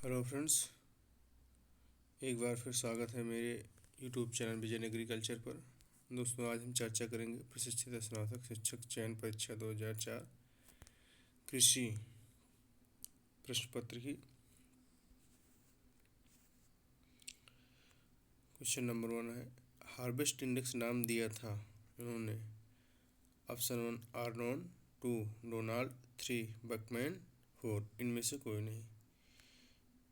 Hello friends, एक बार फिर स्वागत है मेरे यूट्यूब चैनल विजन एग्रीकल्चर पर। दोस्तों, आज हम चर्चा करेंगे प्रशिक्षित स्नातक शिक्षक चयन परीक्षा 2004 कृषि प्रश्न पत्र की। क्वेश्चन नंबर 1 है, हार्वेस्ट इंडेक्स नाम दिया था इन्होंने। ऑप्शन 1 आर्नोन, 2 डोनाल्ड, 3 बकमैन, 4 इनमें से कोई नहीं।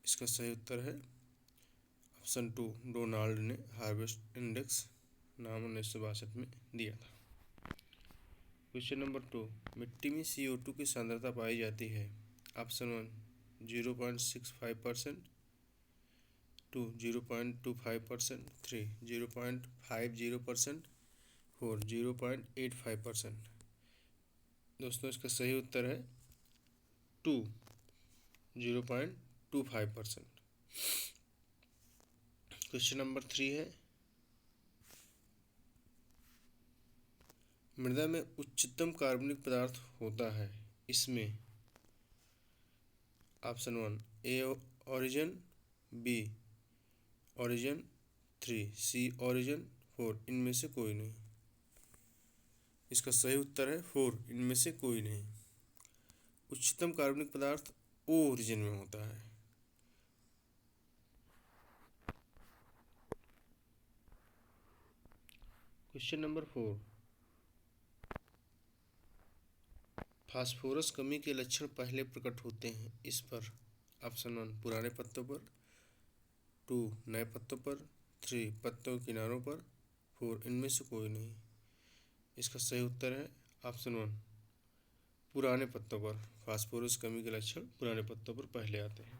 इसका सही उत्तर है ऑप्शन 2 डोनाल्ड ने हार्वेस्ट इंडेक्स नाम 1962 में दिया था। क्वेश्चन नंबर 2, मिट्टी में CO2 की सांद्रता पाई जाती है। ऑप्शन 1 0.65%, 2 0.25%, 3 0.50%, 4 0.85%। दोस्तों, इसका सही उत्तर है 2 0.25%। क्वेश्चन नंबर 3 है, मृदा में उच्चतम कार्बनिक पदार्थ होता है इसमें। ऑप्शन 1 ए ऑरिजिन, बी ऑरिजिन, 3 सी ऑरिजिन, 4 इनमें से कोई नहीं। इसका सही उत्तर है 4 इनमें से कोई नहीं। उच्चतम कार्बनिक पदार्थ ओ ओरिजिन में होता है। क्वेश्चन नंबर 4, फास्फोरस कमी के लक्षण पहले प्रकट होते हैं इस पर। ऑप्शन 1 पुराने पत्तों पर, 2 नए पत्तों पर, 3 पत्तों के किनारों पर, 4 इनमें से कोई नहीं। इसका सही उत्तर है ऑप्शन 1 पुराने पत्तों पर। फास्फोरस कमी के लक्षण पुराने पत्तों पर पहले आते हैं।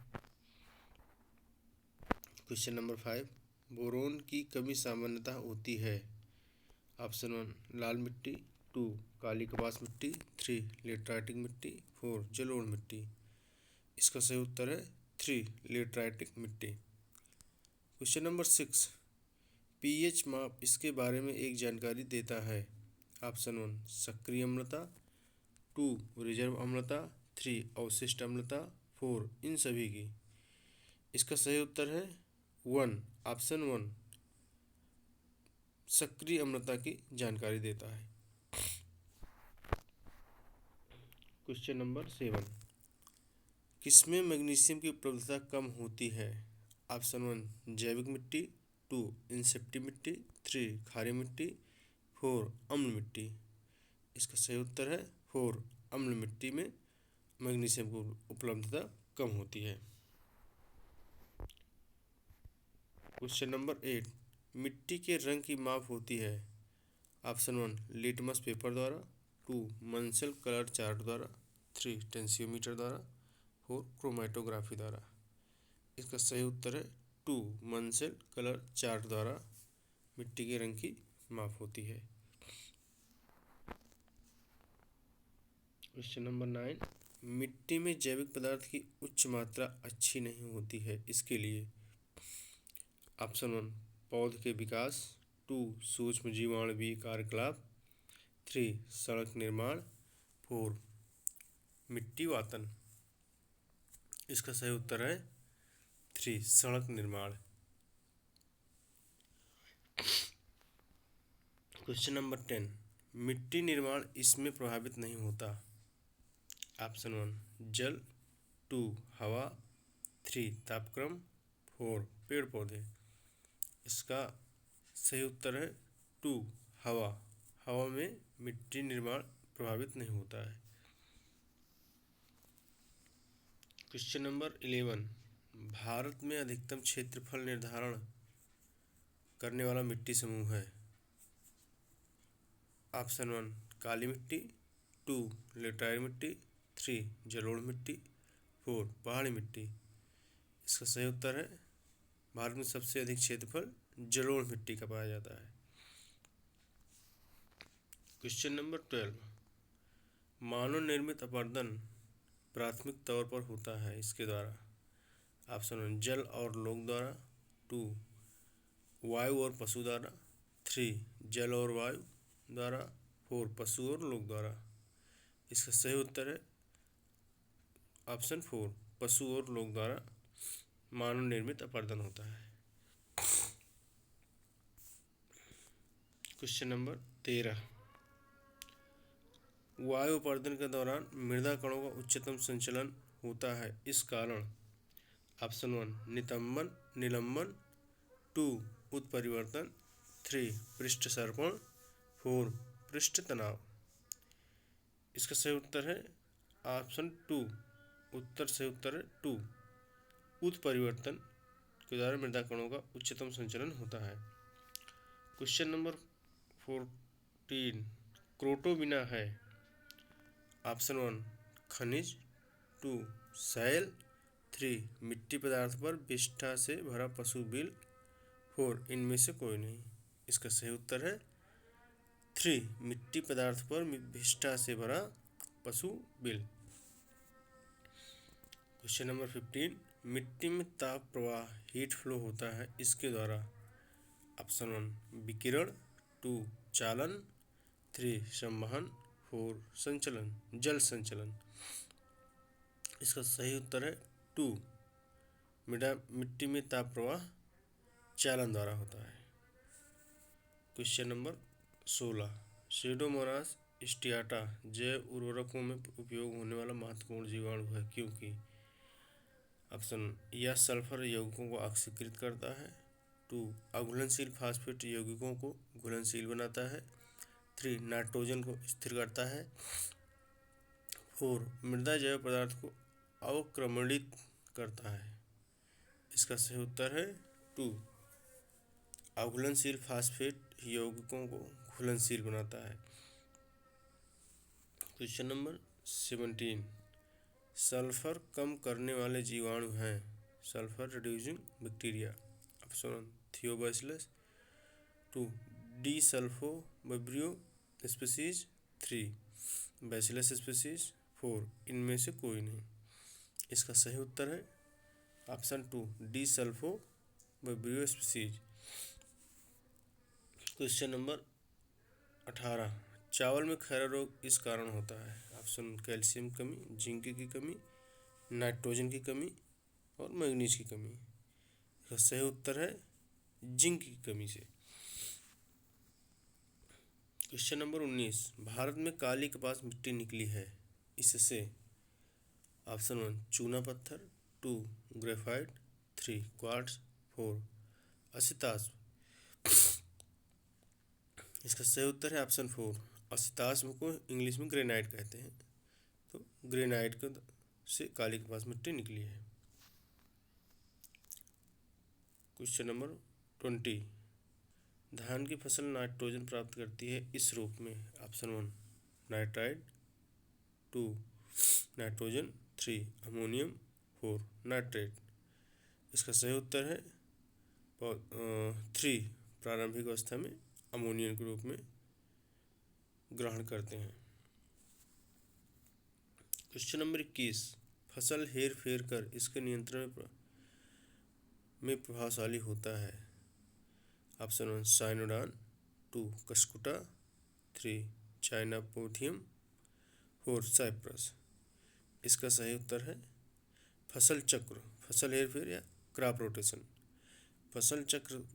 क्वेश्चन नंबर 5, बोरोन की कमी सामान्यतः होती है। ऑप्शन 1 लाल मिट्टी, 2 काली कपास मिट्टी, 3 लेटराइटिक मिट्टी, 4 जलोढ़ मिट्टी। इसका सही उत्तर है 3 लेटराइटिक मिट्टी। क्वेश्चन नंबर 6, pH माप इसके बारे में एक जानकारी देता है। ऑप्शन 1 सक्रिय अम्लता, 2 रिजर्व अम्लता, 3 अवशिष्ट अम्लता, 4 इन सभी की। इसका सही उत्तर है 1 ऑप्शन 1 सक्रिय अम्लता की जानकारी देता है। क्वेश्चन नंबर 7, किसमें मैग्नीशियम की उपलब्धता कम होती है। ऑप्शन 1 जैविक मिट्टी, 2 इंसेप्टी मिट्टी, 3 खारी मिट्टी, 4 अम्ल मिट्टी। इसका सही उत्तर है 4 अम्ल मिट्टी में मैग्नीशियम की उपलब्धता कम होती है। क्वेश्चन नंबर 8, मिट्टी के रंग की माप होती है। ऑप्शन 1 लिटमस पेपर द्वारा, 2 मंसल कलर चार्ट द्वारा, 3 टेंसियोमीटर द्वारा, 4 क्रोमेटोग्राफी द्वारा। इसका सही उत्तर है 2 मंसल कलर चार्ट द्वारा मिट्टी के रंग की माप होती है। क्वेश्चन नंबर 9, मिट्टी में जैविक पदार्थ की उच्च मात्रा अच्छी नहीं होती है इसके लिए। ऑप्शन 1 पौध के विकास, 2 सूक्ष्म जीवाणुवीय कार्यकलाप, 3 सड़क निर्माण, 4 मिट्टी वातन। इसका सही उत्तर है 3 सड़क निर्माण। क्वेश्चन नंबर 10, मिट्टी निर्माण इसमें प्रभावित नहीं होता। ऑप्शन 1 जल, 2 हवा, 3 तापक्रम, 4 पेड़ पौधे। इसका सही उत्तर है 2 हवा। हवा में मिट्टी निर्माण प्रभावित नहीं होता है। क्वेश्चन नंबर 11, भारत में अधिकतम क्षेत्रफल निर्धारण करने वाला मिट्टी समूह है। ऑप्शन 1 काली मिट्टी, 2 लेटराइट मिट्टी, 3 जलोढ़ मिट्टी, 4 पहाड़ी मिट्टी। इसका सही उत्तर है भारत में सबसे अधिक क्षेत्रफल जलोढ़ मिट्टी का पाया जाता है। क्वेश्चन नंबर 12, मानव निर्मित अपरदन प्राथमिक तौर पर होता है इसके द्वारा। ऑप्शन 1 जल और लोक द्वारा, 2 वायु और पशु द्वारा, 3 जल और वायु द्वारा, 4 पशु और लोक द्वारा। इसका सही उत्तर है ऑप्शन 4 पशु और लोक द्वारा मानव निर्मित अपरदन होता है। क्वेश्चन नंबर 13, वायु अपरदन के दौरान मृदा कणों का उच्चतम संचलन होता है, इस कारण। ऑप्शन 1 निलंबन, 2 उत्परिवर्तन, 3 पृष्ठ सर्पण, 4 पृष्ठ तनाव। इसका सही उत्तर है ऑप्शन 2। सही उत्तर है 2, उत्परिवर्तन के द्वारा मृदा कणों का उच्चतम संचलन होता है। क्वेश्चन नंबर 14, क्रोटोबिना है। ऑप्शन 1 खनिज, 2 सैल, 3 मिट्टी पदार्थ पर विष्ठा से भरा पशु बिल, 4 इनमें से कोई नहीं। इसका सही उत्तर है 3 मिट्टी पदार्थ पर विष्ठा से भरा पशु बिल। क्वेश्चन नंबर 15, मिट्टी में ताप प्रवाह हीट फ्लो होता है, इसके द्वारा। ऑप्शन 1 विकिरण, 2 चालन, 3 संवहन, 4 संचलन, जल संचलन। इसका सही उत्तर है 2, मिट्टी में ताप प्रवाह चालन द्वारा होता है। क्वेश्चन नंबर 16, स्यूडोमोनास स्टियाटा जैव उर्वरकों में उपयोग होने वाला महत्वपूर्ण जीवाणु है, क्योंकि। ऑप्शन यह सल्फर यौगिकों को ऑक्सीकृत करता है, 2 अघुलनशील फास्फेट यौगिकों को घुलनशील बनाता है, 3 नाइट्रोजन को स्थिर करता है, 4 मृदा जैव पदार्थ को अवक्रमणित करता है। इसका सही उत्तर है 2 अघुलनशील फास्फेट यौगिकों को घुलनशील बनाता है। क्वेश्चन नंबर 17, सल्फर कम करने वाले जीवाणु हैं। Sulphur reducing bacteria. Option 1 Thiobacillus, 2 डी सल्फोबैक्टीरियो स्पीसीज, 3 बैसिलस स्पीसीज, 4 इनमें से कोई नहीं। इसका सही उत्तर है ऑप्शन 2 डी सल्फोबैक्टीरियो स्पीसीज। क्वेश्चन नंबर 18, चावल में खैरा रोग इस कारण होता है। ऑप्शन कैल्शियम की कमी, जिंक की कमी, नाइट्रोजन की कमी और मैग्नीज की कमी। इसका सही उत्तर है जिंक की कमी से। क्वेश्चन नंबर 19, भारत में काली कपास मिट्टी निकली है, इससे। ऑप्शन 1 चूना पत्थर, 2 ग्रेफाइट, 3 क्वार्ट्ज, 4 असिताश्म। इसका सही उत्तर है ऑप्शन 4 असिताश्म को इंग्लिश में ग्रेनाइट कहते हैं। तो ग्रेनाइट से काली कपास मिट्टी निकली है। क्वेश्चन नंबर 20, धान की फसल नाइट्रोजन प्राप्त करती है इस रूप में। Option 1 nitrite, 2 nitrogen, 3 ammonium, 4 nitrate. इसका सही उत्तर है 3 प्रारंभिक अवस्था में अमोनियम के रूप में ग्रहण करते हैं। क्वेश्चन नंबर 21, फसल हेर फेर कर इसके नियंत्रण में प्रभावशाली होता है। Option 1 Cynodon, 2 Cuscuta, 3 Chenopodium, 4 Cyperus. इसका सही उत्तर है फसल चक्र, फसल हेर फेर या क्रॉप रोटेशन। फसल चक्र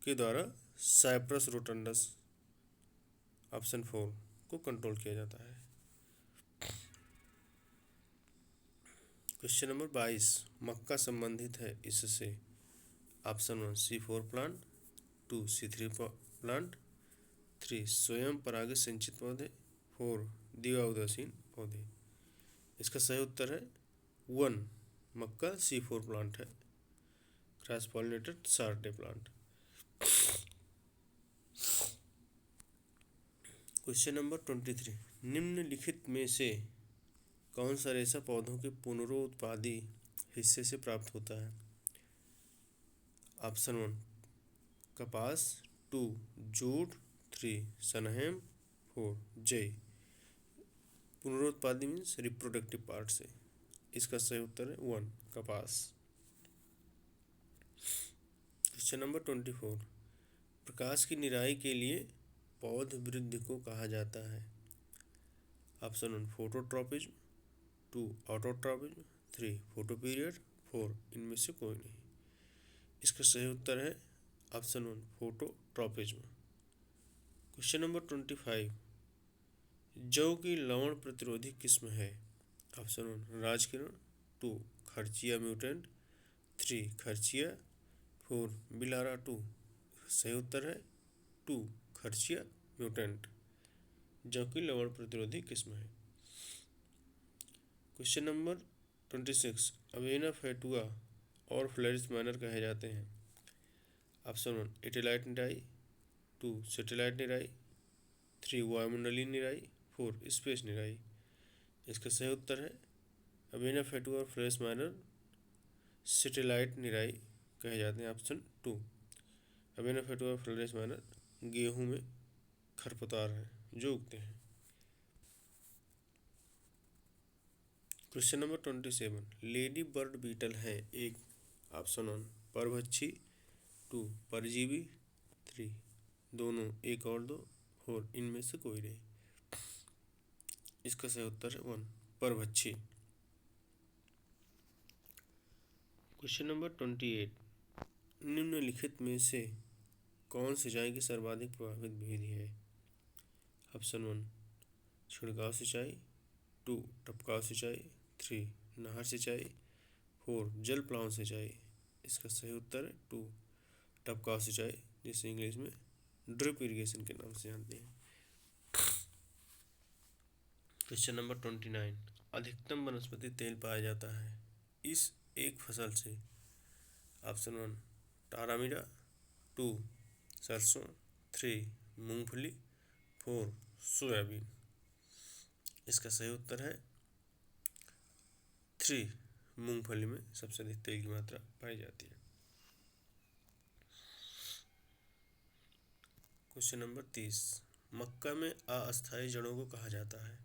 के द्वारा साइप्रस रोटंडस ऑप्शन 4 को कंट्रोल किया जाता है। क्वेश्चन नंबर 22, मक्का संबंधित है इससे। Option 1 C4 plant, 2 C3 plant, 3 स्वयं परागित संचित पौधे, 4 द्विआउदासीन पौधे। इसका सही उत्तर है 1 मक्का C4 प्लांट है, क्रॉस पॉलिनेटेड सार्डे प्लांट। क्वेश्चन नंबर 23, निम्नलिखित में से कौन सा रेशा पौधों के पुनरुत्पादी हिस्से से प्राप्त होता है। ऑप्शन 1 कपास, 2 जूट, 3 सनहेम, 4 जई। पुनरुत्पादी मीन्स रिप्रोडक्टिव पार्ट से। इसका सही उत्तर है 1 कपास। क्वेश्चन नंबर 24, प्रकाश की निराई के लिए पौध वृद्धि को कहा जाता है। ऑप्शन 1 फोटोट्रॉपिज्म, 2 ऑटोट्रॉपिज्म, 3 फोटोपीरियड, 4 इनमें से कोई नहीं। इसका सही उत्तर है ऑप्शन 1 फोटोट्रॉपिज्म। क्वेश्चन नंबर 25, जौ की लवण प्रतिरोधी किस्म है? Option 1 Rajkiran, 2 Kharchia mutant, 3 Kharchia, 4 Bilara 2। सही उत्तर है 2 खर्चिया म्यूटेंट, जो कि लवण प्रतिरोधी किस्म है। क्वेश्चन नंबर 26, अवेना फेटुआ और फ्लैरिस माइनर कहे जाते हैं? ऑप्शन 1 एटेलाइट निराई, 2 सेटेलाइट निराई, 3 वायुमंडलीय निराई, 4 स्पेस निराई। इसका सही उत्तर है अवेना फेटुआ और फ्लैरिस माइनर सेटेलाइट निराई कहे जाते हैं। ऑप्शन 2 अवेना फेटुआ और फ्लैरिस माइनर गेहूं में खरपतवार हैं जो उगते हैं। Question number 27, ladybird beetle है? एक ऑप्शन 1 परभक्षी, 2 परजीवी, 3 दोनों एक और दो, 4 इनमें से कोई नहीं। इसका सही उत्तर है 1 परभक्षी। क्वेश्चन नंबर 28, निम्नलिखित में से कौन सिंचाई की सर्वाधिक प्रभावित विधि है? ऑप्शन 1 छिड़काव सिंचाई, 2 टपकाव सिंचाई, 3 नहर सिंचाई, 4 जल प्लावन सिंचाई। इसका सही उत्तर है 2 टपकाव सिंचाई, जिसे इंग्लिश में ड्रिप इरिगेशन के नाम से जानते हैं। क्वेश्चन नंबर 29, अधिकतम वनस्पति तेल पाया जाता है इस एक फसल से? ऑप्शन 1 तारामीरा, 2 सरसों, 3 मूंगफली, 4 सोयाबीन। इसका सही उत्तर है 3 मूंगफली में सबसे अधिक तेल की मात्रा पाई जाती है। क्वेश्चन नंबर 30, मक्का में अस्थायी जड़ों को कहा जाता है?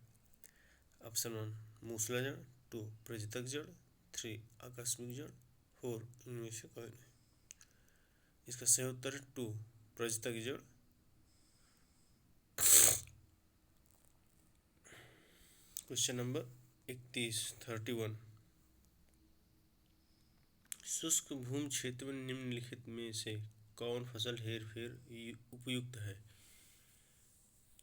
ऑप्शन 1 मूसला जड़, 2 प्रजतक जड़, 3 आकस्मिक जड़, 4 इनमें से कोई नहीं। इसका सही उत्तर है 2 प्रजतक जड़। क्वेश्चन नंबर 31, शुष्क भूमि क्षेत्र में निम्नलिखित में से कौन फसल हेरफेर उपयुक्त है?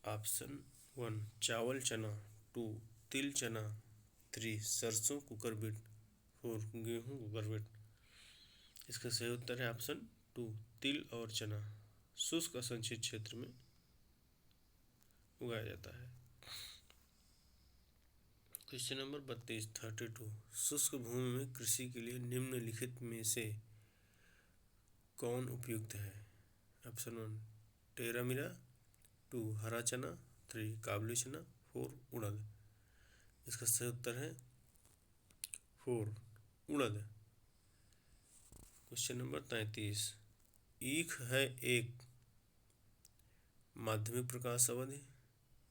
ऑप्शन 1 चावल चना, 2 तिल चना, 3 सरसों कुकुरबिट, 4 गेहूं कुकुरबिट। इसका सही उत्तर है ऑप्शन 2 तिल और चना शुष्क असंचित क्षेत्र में उगाया जाता है। क्वेश्चन नंबर 32, शुष्क भूमि में कृषि के लिए निम्नलिखित में से कौन उपयुक्त है? ऑप्शन 1 टेरामीरा, 2 हरा चना, 3 काबुली चना, 4 उड़द। इसका सही उत्तर है 4 उड़द। क्वेश्चन नंबर 33, ईख है एक माध्यमिक प्रकाश अवधि,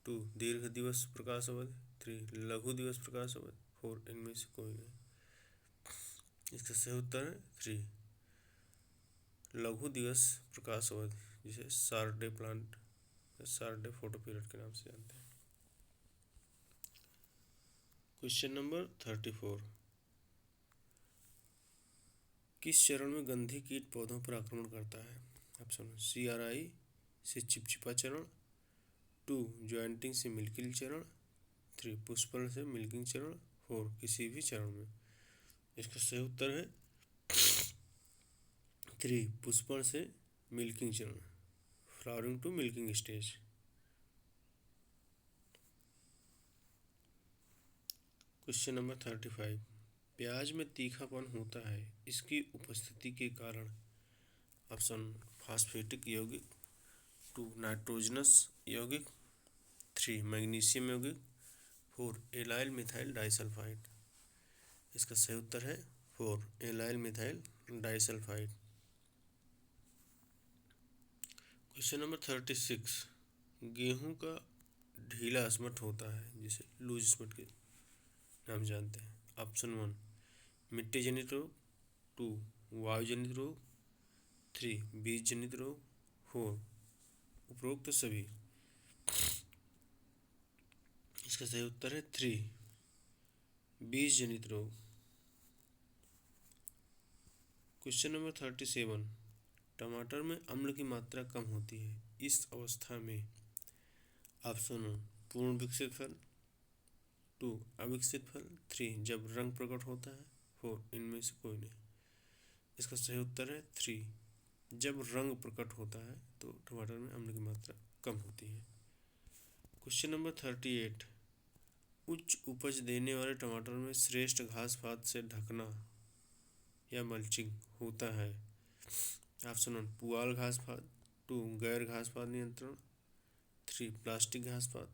2 दीर्घ दिवस प्रकाश अवधि, 3 लघु दिवस प्रकाश अवधि, 4 इनमें से कोई नहीं। इसका सही उत्तर है 3 लघु दिवस प्रकाश अवधि, जिसे Sarde plant Sarde photo period के नाम से जानते हैं। क्वेश्चन नंबर 34, किस चरण में गंधी कीट पौधों पर आक्रमण करता है? ऑप्शन CRI से चिपचिपा चरण, 2 ज्वाइंटिंग से मिल्किंग चरण, 3 पुष्पन से मिल्किंग चरण, 4 किसी भी चरण में। इसका सही उत्तर है 3 पुष्पन से मिल्किंग चरण, flowering to milking stage. Question number 35, प्याज में तीखापन होता है इसकी उपस्थिति के कारण? ऑप्शन फास्फेटिक यौगिक, 2 नाइट्रोजनस यौगिक, 3 मैग्नीशियम यौगिक, 4 एलाइल मिथाइल डाइसल्फाइड। इसका सही उत्तर है 4 allyl methyl disulphide. Question number 36, गेहूं का ढीला अस्मट होता है जिसे लूज स्मट के नाम जानते हैं? ऑप्शन 1 मिट्टी जनित रोग, 2 वायु जनित रोग, 3 बीज जनित रोग, 4 उपरोक्त सभी। इसका सही उत्तर है 3 बीज जनित रोग। क्वेश्चन नंबर 37, टमाटर में अम्ल की मात्रा कम होती है, इस अवस्था में ऑप्शन 1 पूर्ण विकसित फल, 2 अविकसित फल, 3 जब रंग प्रकट होता है, 4 इनमें से कोई नहीं। इसका सही उत्तर है 3, जब रंग प्रकट होता है तो टमाटर में अम्ल की मात्रा कम होती है। क्वेश्चन नंबर 38, उच्च उपज देने वाले टमाटर में श्रेष्ठ घास पात से ढकना या मल्चिंग होता है। ऑप्शन 1 पुआल घास पात, 2 गैर घास पात नियंत्रण, 3 प्लास्टिक घास पात,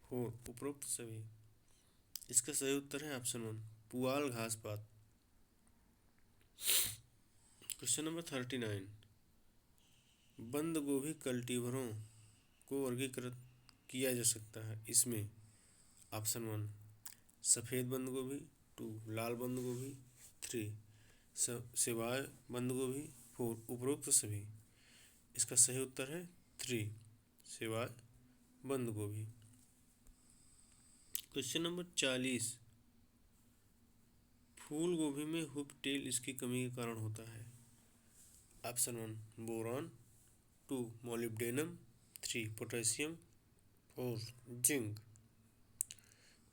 4 उपरोक्त सभी। इसका सही उत्तर है ऑप्शन 1 पुआल घास पात। क्वेश्चन नंबर 39, बंद गोभी कल्टीवरों को वर्गीकृत किया जा सकता है, इसमें ऑप्शन 1 सफ़ेद बंद गोभी, 2 लाल बंद गोभी, 3 सेवाय बंद गोभी, 4 उपरोक्त सभी। इसका सही उत्तर है 3 सेवाय बंद गोभी। क्वेश्चन नंबर 40, फूल गोभी में हुप टेल इसकी कमी के कारण होता है। Option 1 boron, 2 molybdenum, 3 potassium, 4 zinc.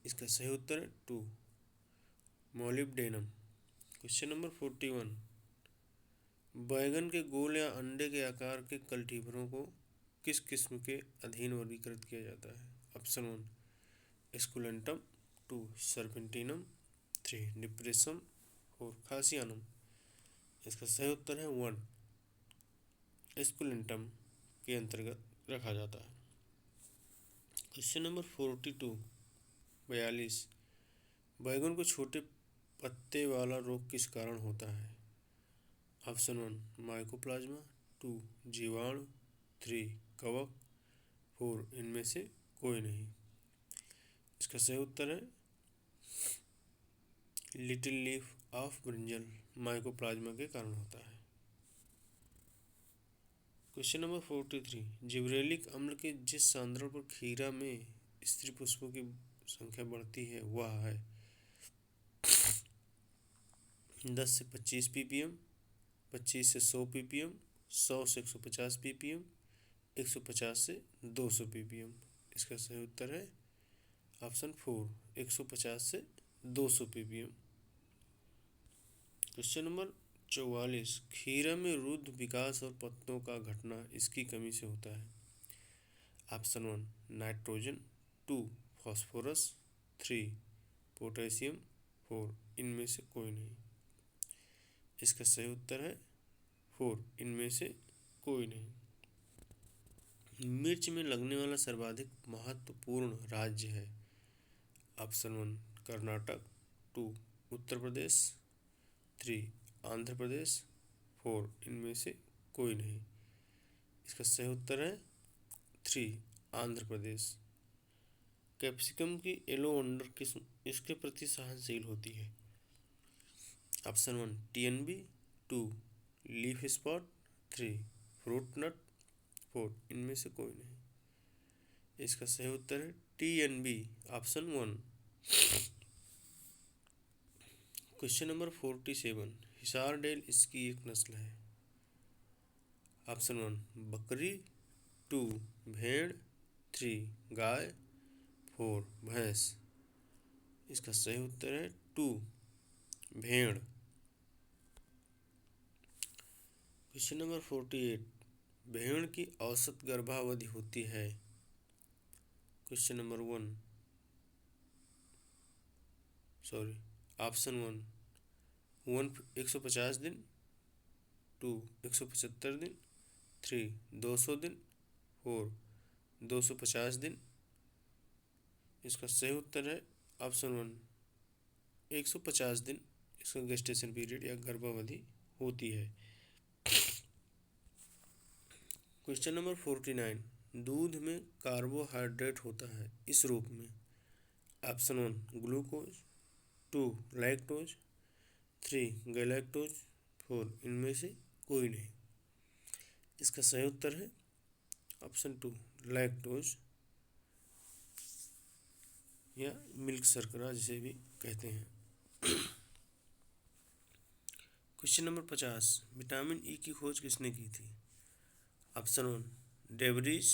इसका सही उत्तर है 2 मोलिब्डेनम। क्वेश्चन नंबर 41, बैगन के गोल या अंडे के आकार के कल्टीवरों को किस किस्म के अधीन वर्गीकृत किया जाता है। Option 1 esculentum, 2 सर्पेंटिनम, 3 डिप्रेसम, 4 खासियानम। इसका सही उत्तर है 1 एस्कुलेंटम के अंतर्गत रखा जाता है। क्वेश्चन नंबर 42, बैगन को छोटे पत्ते वाला रोग किस कारण होता है। ऑप्शन 1 माइकोप्लाज्मा, 2 जीवाणु, 3 कवक, 4 इनमें से कोई नहीं। इसका सही उत्तर है little leaf of brinjal mycoplasma के कारण होता है। क्वेश्चन नंबर 43, जिब्रेलिक अम्ल के जिस सांद्रण पर खीरा में स्त्री पुष्पों की संख्या बढ़ती है वह है 10 से 25 ppm, 25 से 100 ppm, 100 से 150 ppm, 150 से 200 ppm। इसका सही उत्तर है ऑप्शन 4 150 से 200 ppm। क्वेश्चन नंबर 44, खीरा में रुद्ध विकास और पत्तों का घटना इसकी कमी से होता है। ऑप्शन 1 नाइट्रोजन, 2 फास्फोरस, 3 पोटेशियम, 4 इनमें से कोई नहीं। इसका सही उत्तर है 4 इनमें से कोई नहीं। मिर्च में लगने वाला सर्वाधिक महत्वपूर्ण राज्य है। ऑप्शन 1 कर्नाटक, 2 उत्तर प्रदेश, 3 आंध्र प्रदेश, 4 इनमें से कोई नहीं। इसका सही उत्तर है 3 आंध्र प्रदेश। कैप्सिकम की येलो वंडर किस्म इसके प्रति सहनशील होती है। Option 1 TNB, 2 leaf spot, 3 fruit nut, 4 इनमें से कोई नहीं। इसका सही उत्तर है TNB option 1। Question number 47, Hisar dale इसकी एक नस्ल है। ऑप्शन 1 बकरी, 2 भेड़, 3 गाय, 4 भैंस। इसका सही उत्तर है 2 भेड़। क्वेश्चन नंबर 48, भेड़ की औसत गर्भावधि होती है। क्वेश्चन नंबर 1 ऑप्शन 1 150 दिन, 2 175 दिन, 3 200 दिन, 4 250 दिन। इसका सही उत्तर है ऑप्शन 1 150 दिन इसका गेस्टेशन पीरियड या गर्भावधि होती है। क्वेश्चन नंबर 49, दूध में कार्बोहाइड्रेट होता है इस रूप में। ऑप्शन 1 ग्लूकोज, 2 लैक्टोज, 3 गैलेक्टोज, 4 इनमें से कोई नहीं। इसका सही उत्तर है ऑप्शन 2 लैक्टोज या मिल्क शर्करा जिसे भी कहते हैं। क्वेश्चन नंबर 50, विटामिन ई की खोज किसने की थी? Option 1 डेवरीज,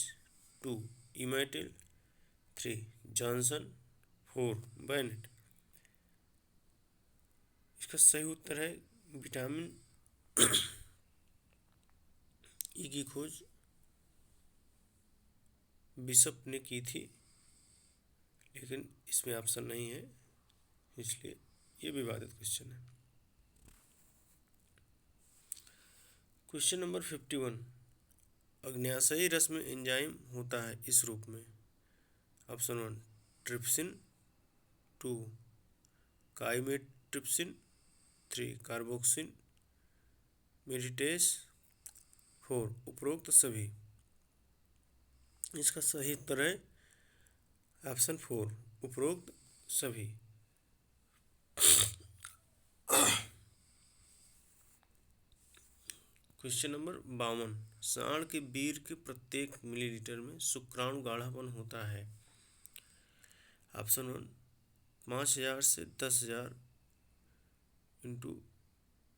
2 इमेटिल, 3 Johnson, 4 Bennett. इसका सही उत्तर है विटामिन ई की खोज बिशप ने की थी, लेकिन इसमें ऑप्शन नहीं है, इसलिए ये विवादित क्वेश्चन है। क्वेश्चन नंबर 51, अग्न्याशयी रस में एंजाइम होता है इस रूप में। ऑप्शन 1 ट्रिप्सिन, 2 काइमेट्रिप्सिन, 3 कार्बोक्सिन मेडिटेस, 4 उपरोक्त सभी। इसका सही उत्तर है ऑप्शन 4 उपरोक्त सभी। क्वेश्चन नंबर 52, सांड के बीर के प्रत्येक मिलीलीटर में शुक्राणु गाढ़ापन होता है। ऑप्शन 1 5000 से 10,000 इंटू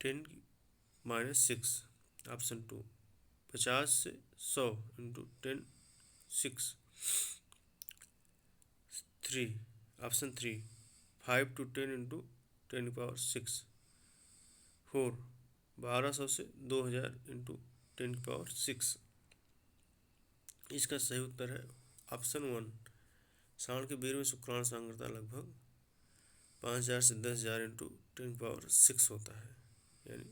10⁻⁶। ऑप्शन 2 50 से 100 इंटू 10⁶। 3 option 3 5 to 10 into 10⁶। 4 1200 से 2000 इंटू 10⁶। इसका सही उत्तर है ऑप्शन 1 सांड के बीर में शुक्राणु सांद्रता लगभग 5000 से 10,000 इंटू 10⁶ होता है, यानी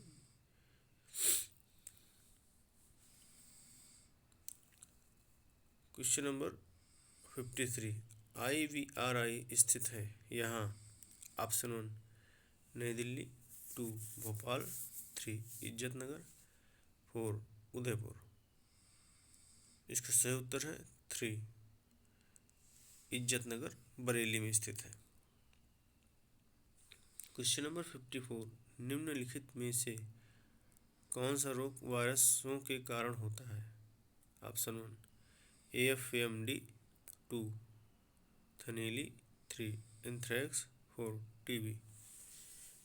क्वेश्चन नंबर 53, IVRI स्थित है यहाँ। ऑप्शन 1 नई दिल्ली, 2 भोपाल, 3 इज्जत नगर, 4 उदयपुर। इसका सही उत्तर है 3 इज्जत नगर बरेली में स्थित है। क्वेश्चन नंबर 54, निम्नलिखित में से कौन सा रोग वायरसों के कारण होता है? Option 1 AFMD, 2 थनैली, 3 anthrax, 4 TB।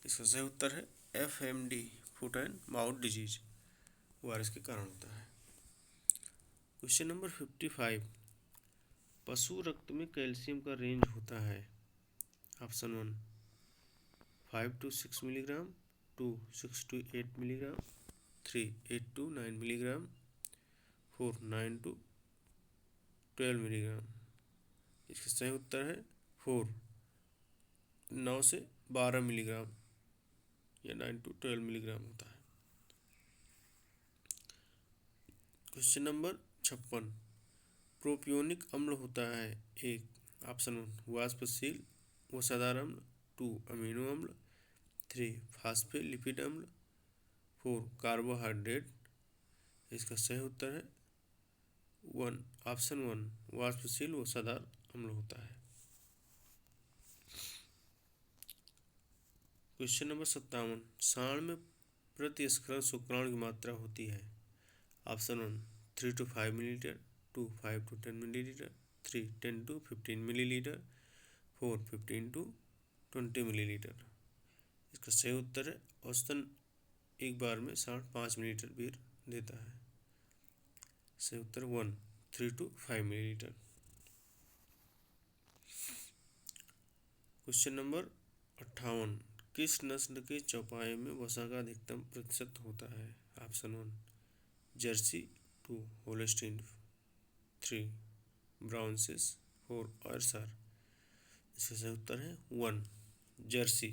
इसका सही उत्तर है FMD foot and mouth disease virus के कारण होता है। क्वेश्चन नंबर 55, पशु रक्त में कैल्शियम का रेंज होता है। Option 1 5 to 6 milligram, 2 6 to 8 milligram, 3 8 to 9 milligram, 4 9 to 12 milligram. इसका सही उत्तर है 4 9 से 12 मिलीग्राम या 9 to 12 मिलीग्राम होता है। क्वेश्चन नंबर 56, प्रोपियोनिक अम्ल होता है एक। ऑप्शन 1 वाष्पशील वसादार अम्ल, 2 अमीनो अम्ल, 3 फास्फोलिपिड अम्ल, 4 कार्बोहाइड्रेट। इसका सही उत्तर है 1 ऑप्शन 1 वाष्पशील वसादार अम्ल होता है। क्वेश्चन नंबर 57, सांड में प्रति स्खलन शुक्राणु की मात्रा होती है। Option 1 3 to 5 millilitre, 2 5 to 10 millilitre, 3 10 to 15 millilitre, 4 15 to 20 millilitre. इसका सही उत्तर है औसतन एक बार में सांड 5 मिलीलीटर बीर देता है। सही उत्तर 1 3 to 5 मिलीलीटर। क्वेश्चन नंबर 58, किस नस्ल के चौपाए में वसा का अधिकतम प्रतिशत होता है? Option 1 Jersey, 2 Holstein, 3 ब्राउनसिस, 4 Ayrshire. इसका सही उत्तर है 1 जर्सी।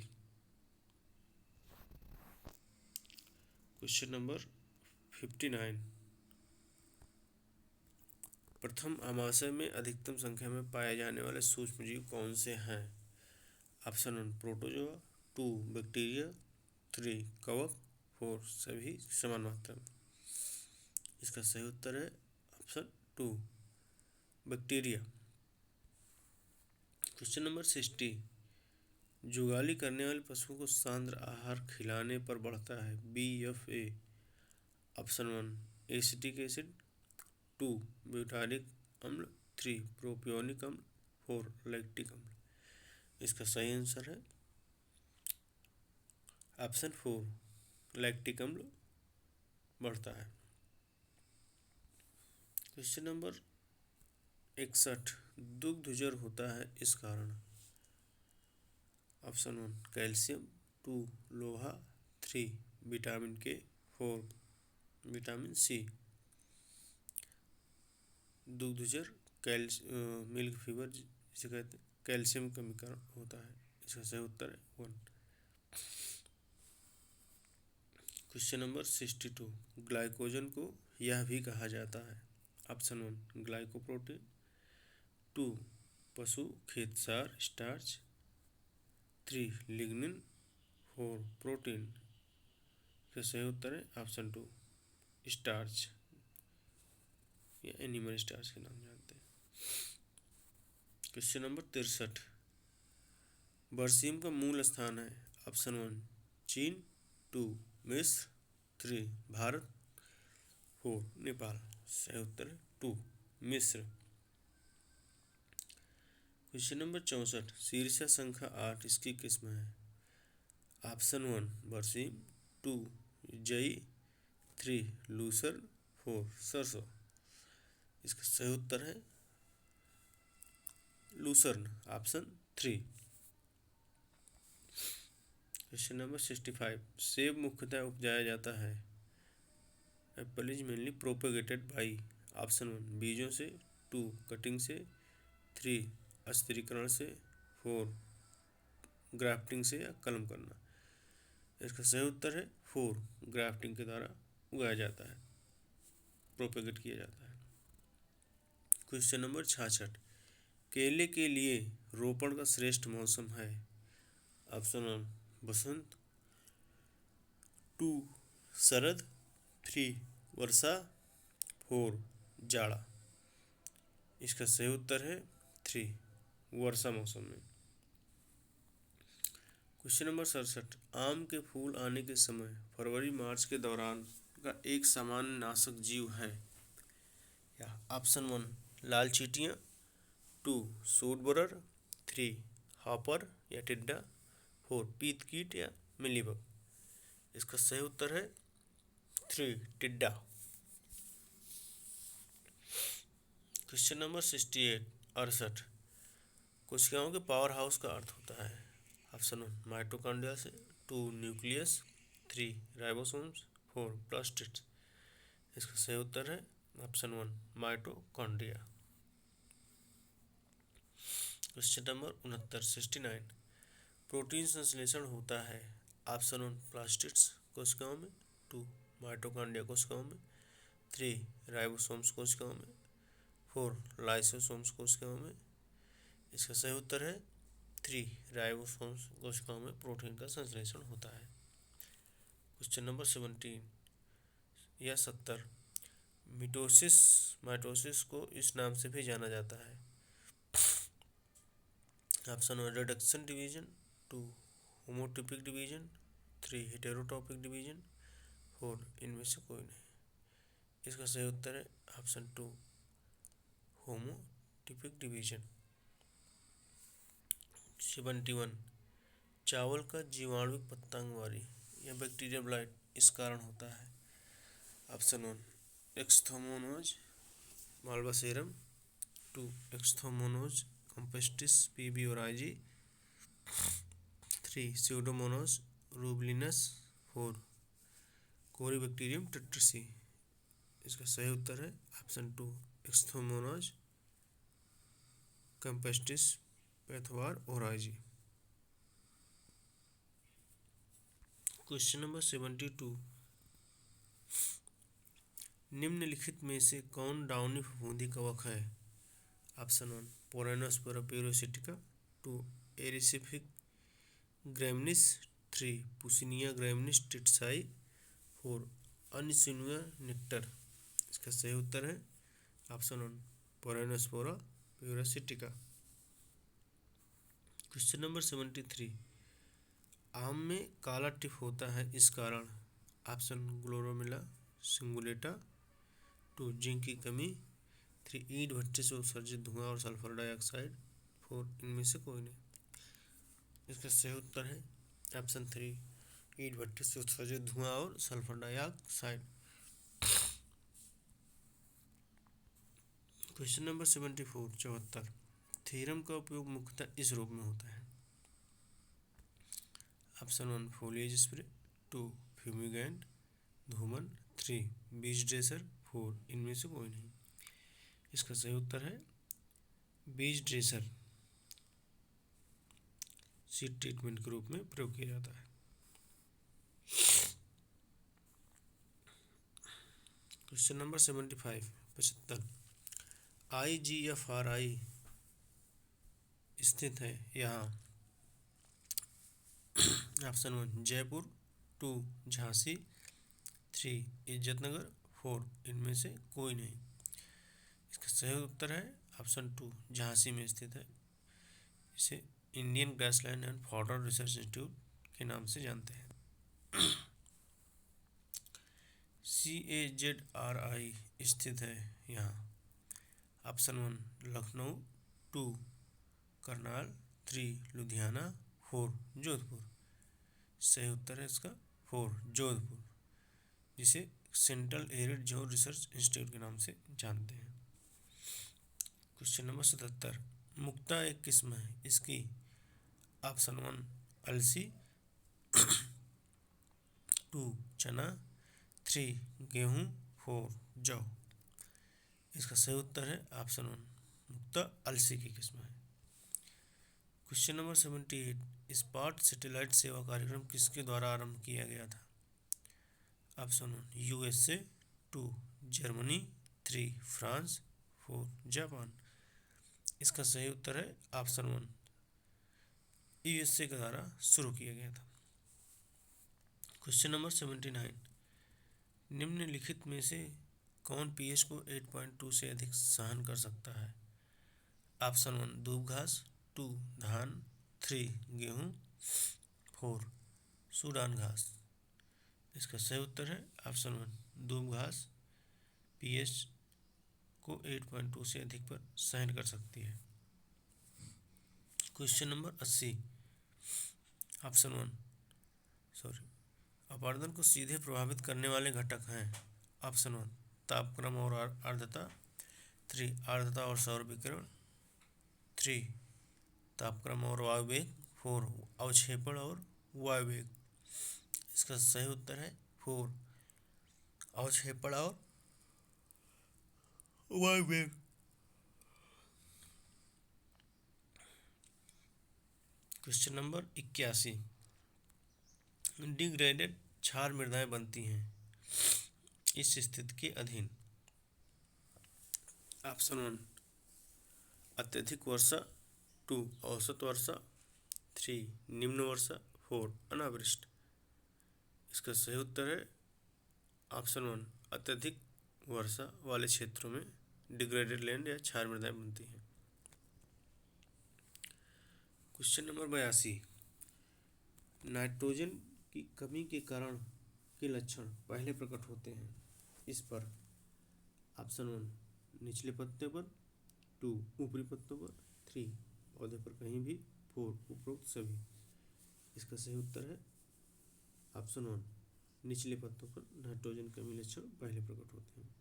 क्वेश्चन नंबर 59, प्रथम आमाशय में अधिकतम संख्या में पाए जाने वाले सूक्ष्मजीव कौन से हैं? ऑप्शन 1 प्रोटोजोआ, 2 बैक्टीरिया, 3 कवक, 4 सभी समान मात्रा में। इसका सही उत्तर है ऑप्शन 2 बैक्टीरिया। क्वेश्चन नंबर 60, जुगाली करने वाले पशुओं को सांद्र आहार खिलाने पर बढ़ता है BFA। Option 1 acetic acid, 2 butyric अम्ल, 3 प्रोपियोनिक अम्ल, 4 लैक्टिक अम्ल। इसका सही आंसर है ऑप्शन 4 लैक्टिक अम्ल बढ़ता है। क्वेश्चन नंबर 61, दुग्धजर होता है इस कारण। ऑप्शन 1 कैल्शियम, 2 लोहा, 3 विटामिन के, 4 विटामिन सी। दुग्धजर मिल्क फीवर जिसे कहते हैं कैल्शियम कमी कारण होता है। इसका सही उत्तर है 1। क्वेश्चन नंबर 62, ग्लाइकोजन को यह भी कहा जाता है। ऑप्शन 1 ग्लाइकोप्रोटीन, 2 पशु खेतसार स्टार्च, 3 लिग्निन, 4 प्रोटीन। इसका सही उत्तर है ऑप्शन 2 स्टार्च या एनिमल स्टार्च के नाम जानते हैं। क्वेश्चन नंबर 63, बरसीम का मूल स्थान है। ऑप्शन 1 चीन, 2 मिस्र, 3 भारत, 4 नेपाल। सही उत्तर है 2 मिस्र। क्वेश्चन नंबर 64, शीर्षा संख्या 8 इसकी किस्म है। ऑप्शन 1 बरसीम, 2 जई, 3 लूसर, 4 सरसों। इसका सही उत्तर है लूसर्न, ऑप्शन 3। क्वेश्चन नंबर 65, सेब मुख्यतः उपजाया जाता है। Apple is mainly propagated by. Option 1 बीजों से, 2 कटिंग से, 3 स्थिरीकरण से, 4 ग्राफ्टिंग से या कलम करना। इसका सही उत्तर है 4 ग्राफ्टिंग के द्वारा उगाया जाता है, प्रोपेगेट किया जाता है। क्वेश्चन नंबर 66, केले के लिए रोपण का श्रेष्ठ मौसम है। ऑप्शन 1 बसंत, 2 शरद, 3 वर्षा, 4 जाड़ा। इसका सही उत्तर है 3 वर्षा मौसम में। क्वेश्चन नंबर 67, आम के फूल आने के समय फरवरी मार्च के दौरान का एक सामान्य नाशक जीव है। या ऑप्शन 1 लाल चींटियाँ, 2 सूट बोरर, 3 हॉपर या टिड्डा, 4 पीत कीट या मिलीबग। इसका सही उत्तर है 3 टिड्डा। क्वेश्चन नंबर 68 कोशिकाओं के पावर हाउस का अर्थ होता है। ऑप्शन 1 माइटोकॉन्ड्रिया से, 2 न्यूक्लियस, 3 राइबोसोम्स, 4 प्लास्टिड्स। इसका सही उत्तर है option 1 mitochondria. Question number 69 protein संश्लेषण होता है। ऑप्शन 1 प्लास्टिड्स कोशिकाओं में, 2 माइटोकॉन्ड्रिया कोशिकाओं में, 3 राइबोसोम्स कोशिकाओं में, 4 लाइसोसोम्स कोशिकाओं में। इसका सही उत्तर है 3 राइबोसोम्स कोशिकाओं में प्रोटीन का संश्लेषण होता है। क्वेश्चन नंबर 70 माइटोसिस को इस नाम से भी जाना जाता है। Option 1 reduction division, 2 homotypic division, 3 heterotopic division, 4 इनमें से कोई नहीं। इसका सही उत्तर है ऑप्शन 2 होमोटिपिक डिवीजन। 71 चावल का जीवाणुक पतंगबारी या बैक्टीरिया ब्लाइट इस कारण होता है। Option 1 Xanthomonas malvacearum, 2 Xanthomonas campestris पीबी ओराइजी, 3 स्यूडोमोनास रूबिलिनस, 4 कोरिबैक्टीरियम टेट्रेसी। इसका सही उत्तर है option 2 Xanthomonas campestris pathovar oryzae. Question number 72 निम्नलिखित में से कौन डाउनी फफूंदी कवक है। ऑप्शन 1 पोराइनोस्पोरा प्यूरोसिटिका, 2 एरिसिफिक ग्रैमिनिस, 3 पुसिनिया ग्रैमिनिस टिटसाई, 4 अनिसिनुआ निक्टर। इसका सही उत्तर है ऑप्शन 1 पोराइनोस्पोरा प्यूरोसिटिका। क्वेश्चन नंबर 73 आम में काला टिप होता है इस कारण। ऑप्शन ग्लोरोमिला सिंगुलेटा, 2 जिंक की कमी, 3 ईंट भट्टे से उत्सर्जित धुआं और सल्फर डाइऑक्साइड, 4 इनमें से कोई नहीं। इसका सही उत्तर है ऑप्शन 3 ईंट भट्टी से उत्सर्जित धुआं और sulphur dioxide. Question number 74 74। Theorem का उपयोग मुख्यतः इस रूप में होता है। ऑप्शन 1 फोलिएज स्प्रे, 2 फ्यूमिगेंट धूमन, 3 बीज ड्रेसर, 4 इनमें से कोई नहीं। इसका सही उत्तर है बीज ड्रेसर सीड ट्रीटमेंट के रूप में प्रयोग किया जाता है। Question number 75 75। IGFRI स्थित है यहाँ। ऑप्शन 1 जयपुर, 2 झांसी, 3 इज्जतनगर, 4 इनमें से कोई नहीं। इसका सही उत्तर है ऑप्शन 2 झांसी में स्थित है। इसे Indian grassland and fodder research institute के नाम से जानते हैं। CAZRI स्थित है यहाँ। ऑप्शन 1 लखनऊ, 2 करनाल, 3 लुधियाना, 4 जोधपुर। सही उत्तर है इसका 4 जोधपुर, जिसे central arid zone research institute के नाम से जानते हैं। Question number 77। मुक्ता एक किस्म है, इसकी ऑप्शन 1 अलसी, 2 चना, 3 गेहूँ, 4 जौ। इसका सही उत्तर है ऑप्शन 1 मुक्ता अलसी की किस्म है। Question number 78। स्पार्ट सैटेलाइट सेवा कार्यक्रम किसके द्वारा आरंभ किया गया था। Option 1 USA, 2 Germany, 3 France, 4 Japan. इसका सही उत्तर है ऑप्शन 1 USA के द्वारा शुरू किया गया था। Question number 79। निम्नलिखित में से कौन pH को 8.2 से अधिक सहन कर सकता है। ऑप्शन 1 दूब घास, 2 धान, 3 गेहूँ, 4 सूडान घास। इसका सही उत्तर है ऑप्शन 1 दूब घास pH को 8.2 से अधिक पर सहन कर सकती है। Question number 80। ऑप्शन 1 अपरदन को सीधे प्रभावित करने वाले घटक हैं। ऑप्शन 1 तापक्रम और आर्द्रता, 3 आर्द्रता और सौर विकिरण, 3 तापक्रम और वायुवेग, 4 अवक्षेपण और वायुवेग। इसका सही उत्तर है 4 अवक्षेपण और वायुवेग। Question number 81। डिग्रेडेड क्षार मृदाएं बनती हैं इस स्थिति के अधीन। ऑप्शन 1 अत्यधिक वर्षा, 2 औसत वर्षा, 3 निम्न वर्षा, 4 अनावृष्ट। इसका सही उत्तर है ऑप्शन 1 अत्यधिक वर्षा वाले क्षेत्रों में डिग्रेडेड लैंड या क्षार मृदाएं बनती हैं। Question number 82। नाइट्रोजन की कमी के कारण के लक्षण पहले प्रकट होते हैं इस पर। ऑप्शन 1 निचले पत्ते पर, 2 ऊपरी पत्तों पर, 3 पौधे पर कहीं भी, 4 उपरोक्त सभी। इसका सही उत्तर है ऑप्शन 1 निचले पत्तों पर नाइट्रोजन कमी लक्षण पहले प्रकट होते हैं।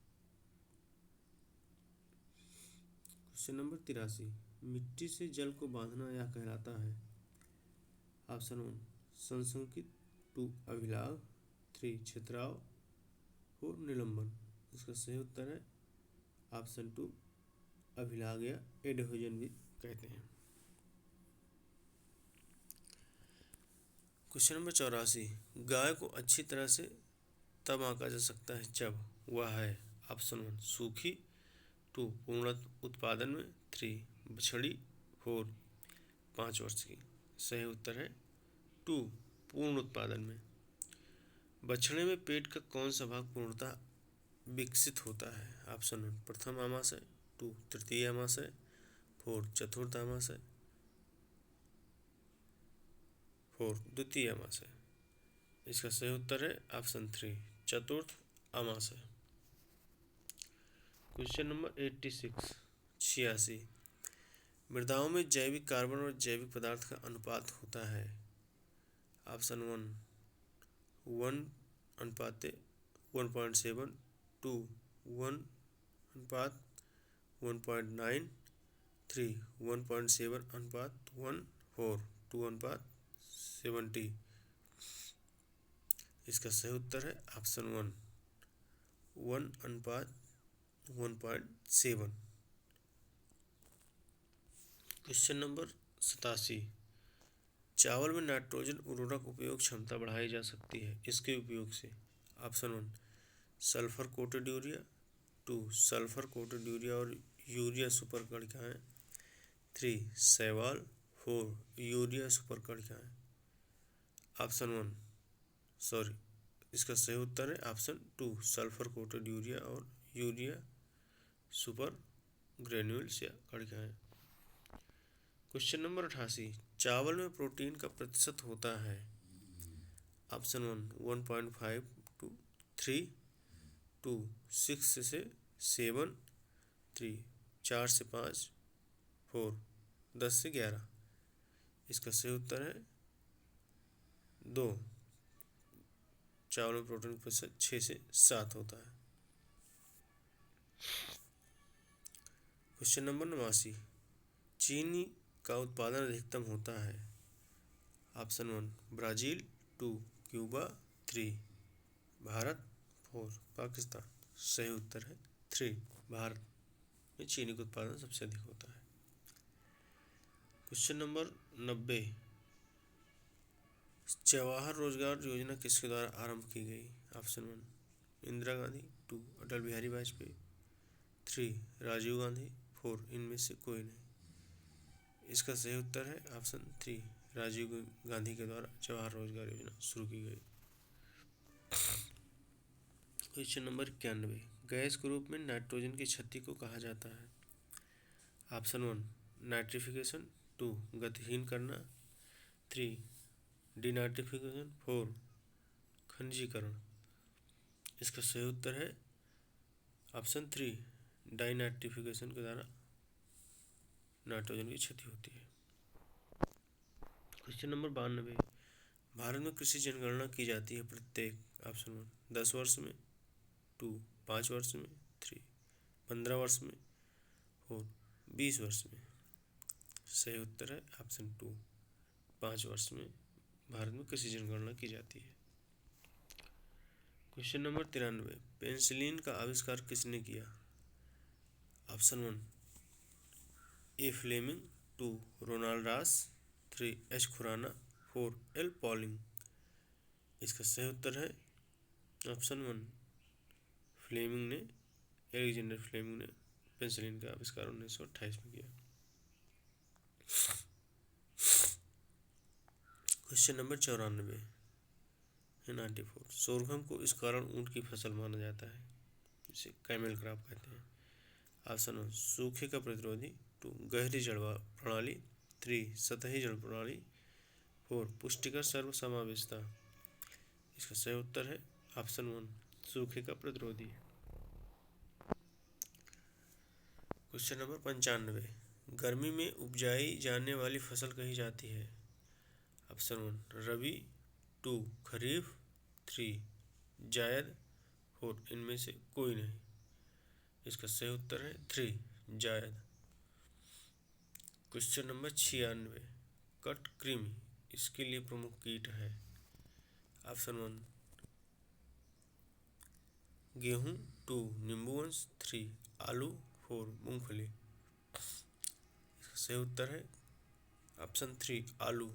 Question number 83। मिट्टी से जल को बांधना यह कहलाता है। ऑप्शन 1 संसंकित, 2 अभिलाग, 3 छितराव, 4 निलंबन। इसका सही उत्तर है ऑप्शन 2 अभिलाग या एडहेजन भी कहते हैं। Question number 84। गाय को अच्छी तरह से तब आंका जा सकता है जब वह है। ऑप्शन 1 सूखी, 2 पूर्ण उत्पादन में, 3 बछड़ी, 4 5 वर्ष की। सही उत्तर है 2 पूर्ण उत्पादन में। बछड़े में पेट का कौन सा भाग पूर्णतः विकसित होता है। ऑप्शन 1 प्रथम आमाशय, 2 तृतीय आमाशय, 4 चतुर्थ आमाशय, 4 द्वितीय आमाशय। इसका सही उत्तर है ऑप्शन 3 चतुर्थ आमाशय। Question number 86 86। मृदाओं में जैविक कार्बन और जैविक पदार्थ का अनुपात होता है। ऑप्शन 1 1:1.7 2 1:1.9 3 1.7:1 4 2:70। इसका सही उत्तर है ऑप्शन 1:1.7। Question number 87। चावल में नाइट्रोजन उर्वरक उपयोग क्षमता बढ़ाई जा सकती है इसके उपयोग से। Option 1 sulphur coated urea, 2 sulphur coated urea और यूरिया सुपर कणिकाएं, 3 शैवाल, 4 यूरिया सुपर कणिकाएं। ऑप्शन 1 सॉरी इसका सही उत्तर है ऑप्शन 2 सल्फर कोटेड यूरिया और यूरिया सुपर ग्रेन्यूल्स या कणिकाएं। Question number 88। चावल में प्रोटीन का प्रतिशत होता है। ऑप्शन 1 1.5 to 3, 2 6 से 7, 3 4 से 5, 4 10 से 11। इसका सही उत्तर है 2। चावल में प्रोटीन का प्रतिशत 6 से 7 होता है। Question number 89। चीनी का उत्पादन अधिकतम होता है। Option 1 Brazil, 2 Cuba, 3 Bharat, 4 Pakistan. सही उत्तर है 3 भारत में चीनी का उत्पादन सबसे अधिक होता है। Question number 90। जवाहर रोजगार योजना किसके द्वारा आरंभ की गई। ऑप्शन 1 इंदिरा गांधी, 2 अटल बिहारी वाजपेयी, 3 राजीव गांधी, 4 इनमें से कोई नहीं। इसका सही उत्तर है ऑप्शन 3 राजीव गांधी के द्वारा जवाहर रोजगार योजना शुरू की गई। Question number 91। गैस के रूप में नाइट्रोजन की क्षति को कहा जाता है। ऑप्शन 1 नाइट्रिफिकेशन, 2 गतिहीन करना, 3 डिनाइट्रिफिकेशन, 4 खनिजीकरण। इसका सही उत्तर है ऑप्शन 3 डाइनाइट्रिफिकेशन के द्वारा नाइट्रोजन की क्षति होती है। Question number 92। भारत में कृषि जनगणना की जाती है प्रत्येक। ऑप्शन 1 10 वर्ष में, 2 5 वर्ष में, 3 15 वर्ष में, 4 20 वर्ष में। सही उत्तर है ऑप्शन 2 5 वर्ष में भारत में कृषि जनगणना की जाती है। Question number 93। पेनिसिलिन का आविष्कार किसने किया। Option 1 A Fleming, 2 Ronald Ross, 3 H Khurana, 4 L Pauling. इसका सही उत्तर है ऑप्शन 1 फ्लेमिंग ने एलेक्जेंडर फ्लेमिंग ने पेनिसिलिन का आविष्कार 1928 में किया। Question number 94 94। सोरघम को इस कारण ऊँट की फसल माना जाता है, इसे कैमल क्रॉप कहते हैं। ऑप्शन 1 सूखे का प्रतिरोधी, 2 गहरी जड़ प्रणाली, 3 सतही जड़ प्रणाली, 4 पुष्टिकर सर्वसमावेशता। इसका सही उत्तर है ऑप्शन 1 सूखे का प्रतिरोधी। Question number 95। गर्मी में उपजाई जाने वाली फसल कही जाती है। ऑप्शन 1 रबी, 2 खरीफ, 3 जायद, 4 इनमें से कोई नहीं। इसका सही उत्तर है 3 जायद। Question number 96। कट कृमि इसके लिए प्रमुख कीट है। ऑप्शन 1 गेहूं, 2 नींबूवंश, 3 आलू, 4 मूंगफली। इसका सही उत्तर है ऑप्शन 3 आलू।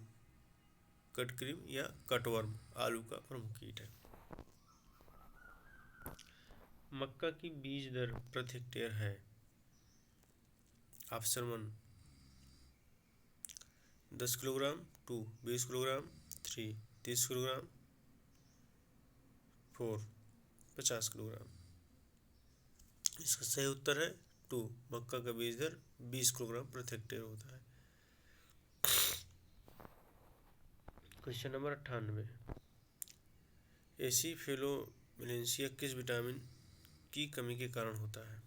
कटक्रीम या कटवर्म आलू का प्रमुख कीट है। मक्का की बीज दर प्रति हेक्टेयर है। Option 1 10 kilogram, 2 20 kilogram, 3 30 kilogram, 4 50 kilogram. इसका सही उत्तर है 2 मक्का का बीज दर 20 किलोग्राम प्रति हेक्टेयर होता है। Question number 98। एसिफेलोमेलेसिया किस विटामिन की कमी के कारण होता है।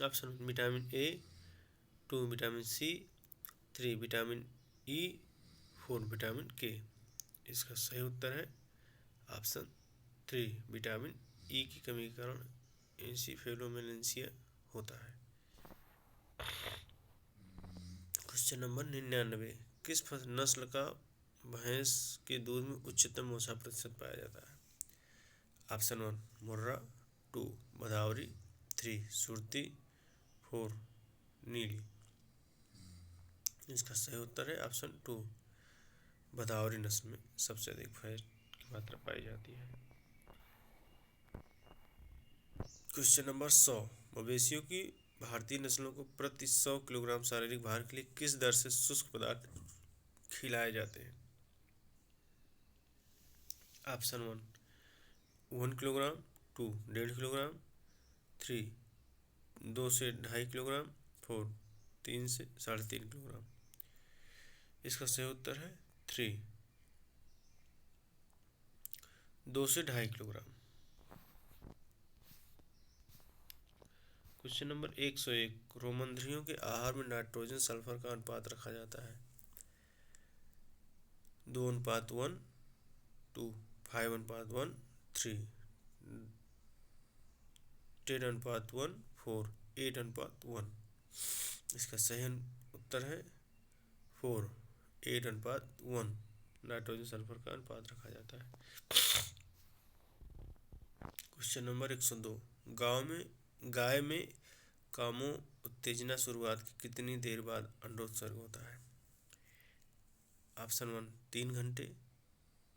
Option vitamin A, 2 vitamin C, 3 vitamin E, 4 vitamin K. इसका सही उत्तर है ऑप्शन 3, विटामिन ई की कमी के कारण एंसीफेलोमेलेंसिया होता है। क्वेश्चन नंबर 99, किस नस्ल का भैंस के दूध में उच्चतम वसा प्रतिशत पाया जाता है? ऑप्शन 1 मुर्रा, 2 भदावरी, 3 सुरती, 4 नीली। इसका सही उत्तर है ऑप्शन 2, भदावरी नस्ल में सबसे अधिक फैट की मात्रा पाई जाती है। क्वेश्चन नंबर 100, मवेशियों की भारतीय नस्लों को प्रति 100 किलोग्राम शारीरिक भार के लिए किस दर से शुष्क पदार्थ खिलाए जाते हैं? ऑप्शन 1 1 किलोग्राम, 2 1.5 किलोग्राम, 3 2 से 2.5 किलोग्राम, 4 3 से 3.5 किलोग्राम। इसका सही उत्तर है 3 2 से 2.5 किलोग्राम। क्वेश्चन नंबर 101, रोमंध्रियों के आहार में नाइट्रोजन सल्फर का अनुपात रखा जाता है 2:1, 2 5:1, 3 10:1, 4 8:1। इसका सही उत्तर है 4 8:1 नाइट्रोजन सल्फर का अनुपात रखा जाता है। क्वेश्चन नंबर 102, गाय में कामो उत्तेजना शुरुआत की कितनी देर बाद अंडोत्सर्ग होता है? ऑप्शन 1 3 घंटे,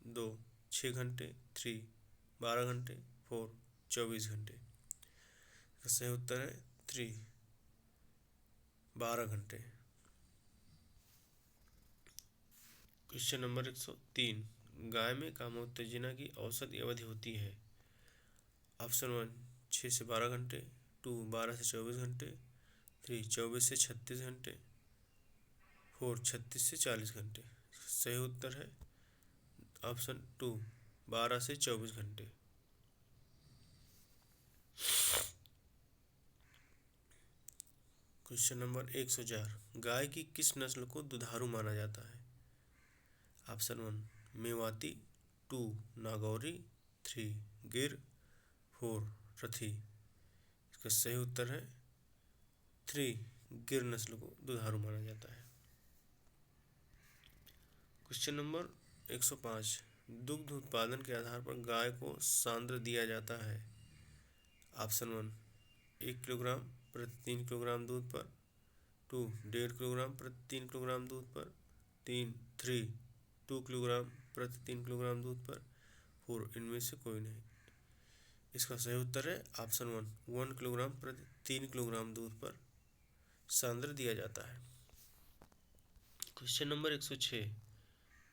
2 6 घंटे, 3 12 घंटे, 4 24 घंटे। इसका सही उत्तर है 3 12 घंटे। क्वेश्चन नंबर 103, गाय में कामोत्तेजना की औसत अवधि होती है? ऑप्शन 1 6 से 12 घंटे, 2 12 से 24 घंटे, 3 24 से 36 घंटे, 4 36 से 40 घंटे। सही उत्तर है ऑप्शन 2 12 से 24 घंटे। क्वेश्चन नंबर 104, गाय की किस नस्ल को दुधारू माना जाता है? ऑप्शन 1 मेवाती, 2 नागौरी, 3 गिर, 4 रथी। इसका सही उत्तर है 3 गिर नस्ल को दुधारू माना जाता है। क्वेश्चन नंबर 105, दुग्ध उत्पादन के आधार पर गाय को सांद्र दिया जाता है? ऑप्शन 1 1 किलोग्राम प्रति 3 किलोग्राम दूध पर, 2 1.5 किलोग्राम प्रति 3 किलोग्राम दूध पर, 3 2 किलोग्राम प्रति 3 किलोग्राम दूध पर, 4 इनमें से कोई नहीं। इसका सही उत्तर है ऑप्शन 1 किलोग्राम प्रति 3 किलोग्राम दूध पर सांद्र दिया जाता है। क्वेश्चन नंबर 106,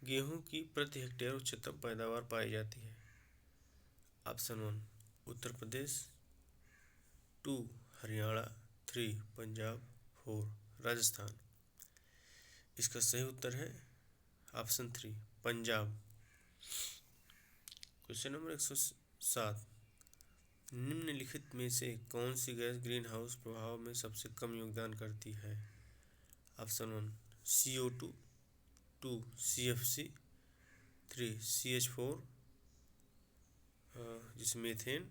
गेहूं की प्रति हेक्टेयर उच्चतम पैदावार पाई जाती है? ऑप्शन 1 उत्तर प्रदेश, 2 हरियाणा, 3 पंजाब, 4 राजस्थान। इसका सही उत्तर है ऑप्शन 3 पंजाब। क्वेश्चन नंबर 107, निम्नलिखित में से कौन सी गैस ग्रीन हाउस प्रभाव में सबसे कम योगदान करती है? ऑप्शन 1 CO2, 2 CFC, 3 CH4 जिसे मीथेन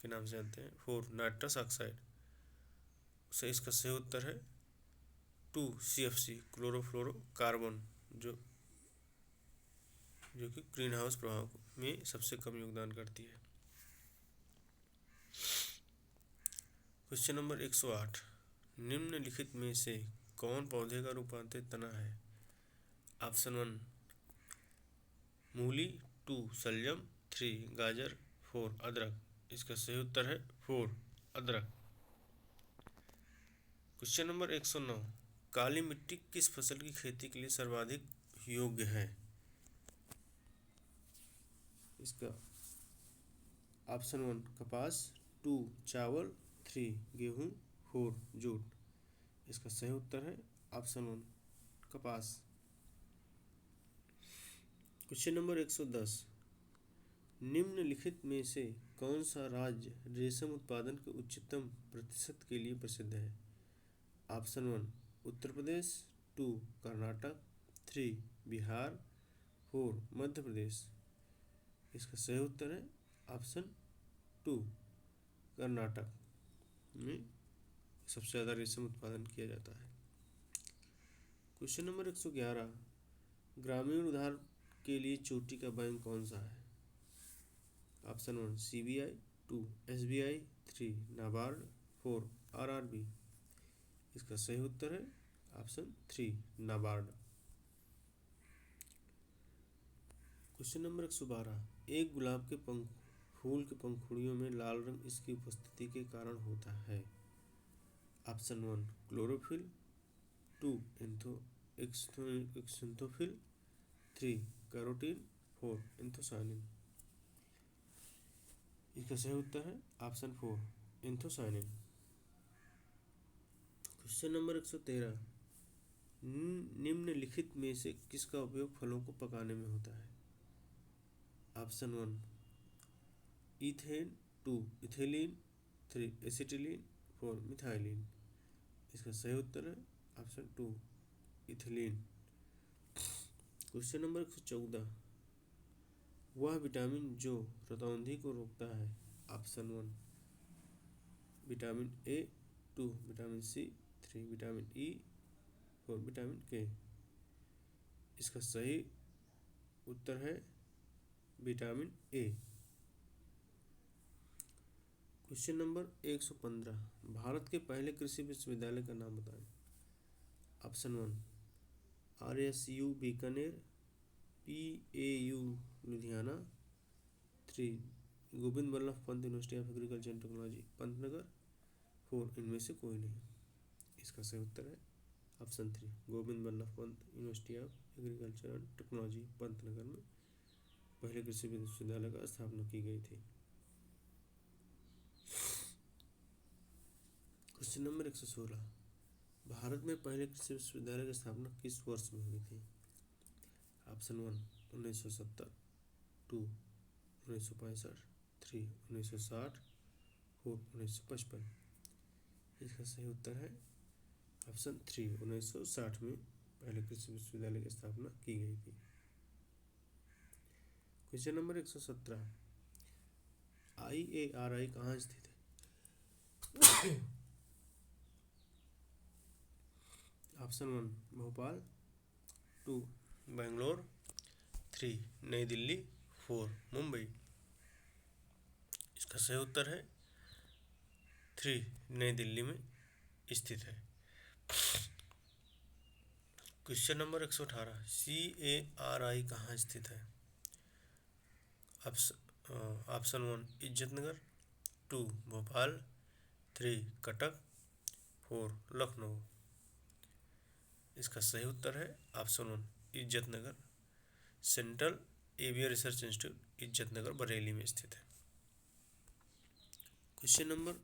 के नाम से जानते हैं, 4 नाइट्रस ऑक्साइड। सही इसका सही उत्तर है 2 CFC क्लोरोफ्लोरोकार्बन, जो कि ग्रीन हाउस प्रभाव में सबसे कम योगदान करती है। क्वेश्चन नंबर 108, निम्नलिखित में से कौन पौधे का रूपांतरित तना है? ऑप्शन 1 मूली, 2 शलजम, 3 गाजर, 4 अदरक। इसका सही उत्तर है 4 अदरक। क्वेश्चन नंबर 109, काली मिट्टी किस फसल की खेती के लिए सर्वाधिक योग्य है? इसका ऑप्शन 1 कपास, 2 चावल, 3 गेहूँ, 4 जूट। इसका सही उत्तर है ऑप्शन 1 कपास। क्वेश्चन नंबर 110, निम्नलिखित में से कौन सा राज्य रेशम उत्पादन के उच्चतम प्रतिशत के लिए प्रसिद्ध है? ऑप्शन 1 उत्तर प्रदेश, 2 कर्नाटक, 3 बिहार, 4 मध्य प्रदेश। इसका सही उत्तर है ऑप्शन 2 कर्नाटक में सबसे ज़्यादा रेशम उत्पादन किया जाता है। क्वेश्चन नंबर 111, ग्रामीण उधार के लिए चोटी का बैंक कौन सा है? Option 1 CBI, 2 SBI, 3 NABARD, 4 RRB। इसका सही उत्तर है ऑप्शन 3 नाबार्ड। क्वेश्चन नंबर 112, एक गुलाब के फूल के पंखुड़ियों में लाल रंग इसकी उपस्थिति के कारण होता है। Option 1 chlorophyll, 2 एक्सोथोफिल, 3 carotene, 4 anthocyanin. इसका सही उत्तर है ऑप्शन 4 एंथोसायनिन। क्वेश्चन नंबर 113, निम्नलिखित में से किसका उपयोग फलों को पकाने में होता है? Option 1 ethane, 2 ethylene, 3 acetylene, 4 methylene. इसका सही उत्तर है ऑप्शन 2 इथिलीन। क्वेश्चन नंबर 114, वह विटामिन जो रतौंधी को रोकता है। Option 1 vitamin A, 2 vitamin C, 3 vitamin E, 4 vitamin K. इसका सही उत्तर है vitamin A. Question number 115, Bharat के पहले कृषि विश्वविद्यालय का नाम बताएं। Option 1 RSU Bikaner, PAU Ludhiana, 3 Govind Ballabh Pant university of agriculture and technology Pantnagar, 4 इनमें से कोई नहीं। इसका सही उत्तर है option 3 Govind Ballabh Pant university of agriculture and technology Pantnagar में पहले कृषि विश्वविद्यालय का स्थापना की गई थी। क्वेश्चन नंबर 116, भारत में पहले कृषि विश्वविद्यालय की स्थापना किस वर्ष में हुई थी? ऑप्शन 1 1970, 2 1965, 3 1960, 4 1955। इसका सही उत्तर है ऑप्शन 3 1960 में पहले कृषि विश्वविद्यालय की स्थापना की गई थी। क्वेश्चन नंबर 117, IARI कहाँ स्थित है? ऑप्शन 1 भोपाल, 2 बेंगलोर, 3 नई दिल्ली, 4 मुंबई। इसका सही उत्तर है 3 नई दिल्ली में स्थित है। क्वेश्चन नंबर 118, CARI कहाँ स्थित है? ऑप्शन 1 इज्जतनगर, 2 भोपाल, 3 कटक, 4 लखनऊ। इसका सही उत्तर है option 1 Izzatnagar. Central avian research institute Izzatnagar Bareilly में स्थित है। क्वेश्चन नंबर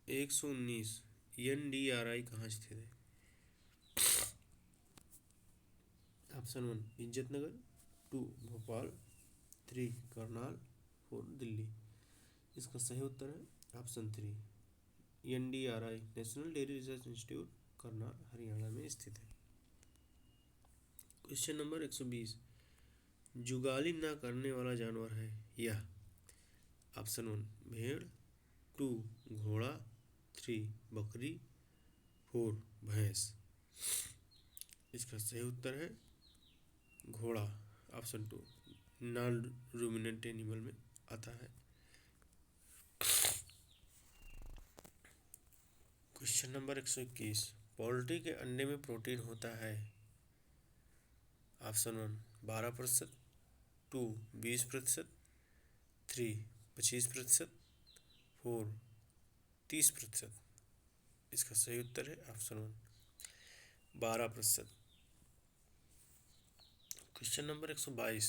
119, NDRI कहाँ स्थित है? ऑप्शन 1 इज्जतनगर, 2 भोपाल, 3 करनाल, 4 दिल्ली। इसका सही उत्तर है option 3 NDRI national dairy research institute Karnal Haryana में स्थित है। क्वेश्चन नंबर 120, जुगाली न करने वाला जानवर है यह। ऑप्शन 1 भेड़, 2 घोड़ा, 3 बकरी, 4 भैंस। इसका सही उत्तर है घोड़ा, ऑप्शन 2 नॉन रूमिनेंट एनिमल में आता है। क्वेश्चन नंबर 121, पोल्ट्री के अंडे में प्रोटीन होता है। ऑप्शन 1 12%, 2 20%, 3 25%, 4 30%। इसका सही उत्तर है ऑप्शन 1 12%। क्वेश्चन नंबर 122,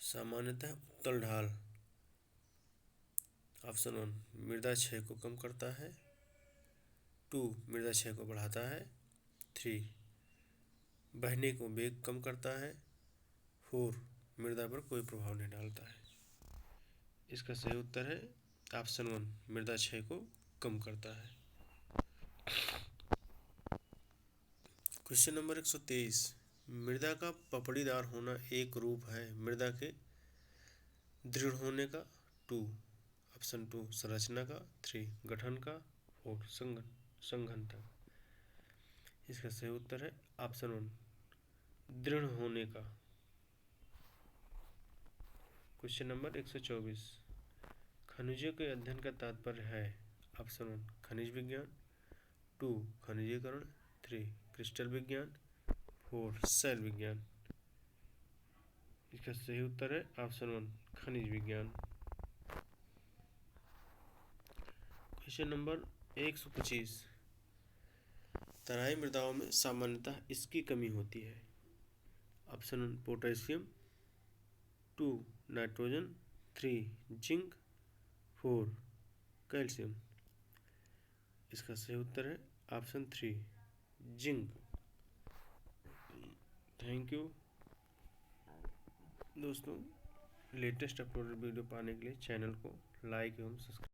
सामान्यतः उत्तल ढाल। ऑप्शन 1 मृदा क्षय को कम करता है, 2 मृदा क्षय को बढ़ाता है, 3 बहने को वेग कम करता है, 4 मृदा पर कोई प्रभाव नहीं डालता है। इसका सही उत्तर है ऑप्शन 1 मृदा क्षय को कम करता है। क्वेश्चन नंबर 123, मृदा का पपड़ीदार होना एक रूप है मृदा के दृढ़ होने का। 2 ऑप्शन 2 संरचना का। 3 गठन का। 4 संघनता। इसका सही उत्तर है ऑप्शन 1 दृढ़ होने का। क्वेश्चन नंबर 124 खनिजों के अध्ययन का तात्पर्य है। ऑप्शन 1 खनिज विज्ञान। 2 खनिजीकरण। 3 क्रिस्टल विज्ञान। 4 सेल विज्ञान। इसका सही उत्तर है ऑप्शन 1 खनिज विज्ञान। क्वेश्चन नंबर 125 तराई मृदाओं में सामान्यतः इसकी कमी होती है। Option 1 potassium. 2 nitrogen. 3 zinc. 4 calcium. इसका सही उत्तर है ऑप्शन 3 जिंक। थैंक यू दोस्तों। लेटेस्ट अपलोडेड वीडियो पाने के लिए चैनल को लाइक एवं सब्सक्राइब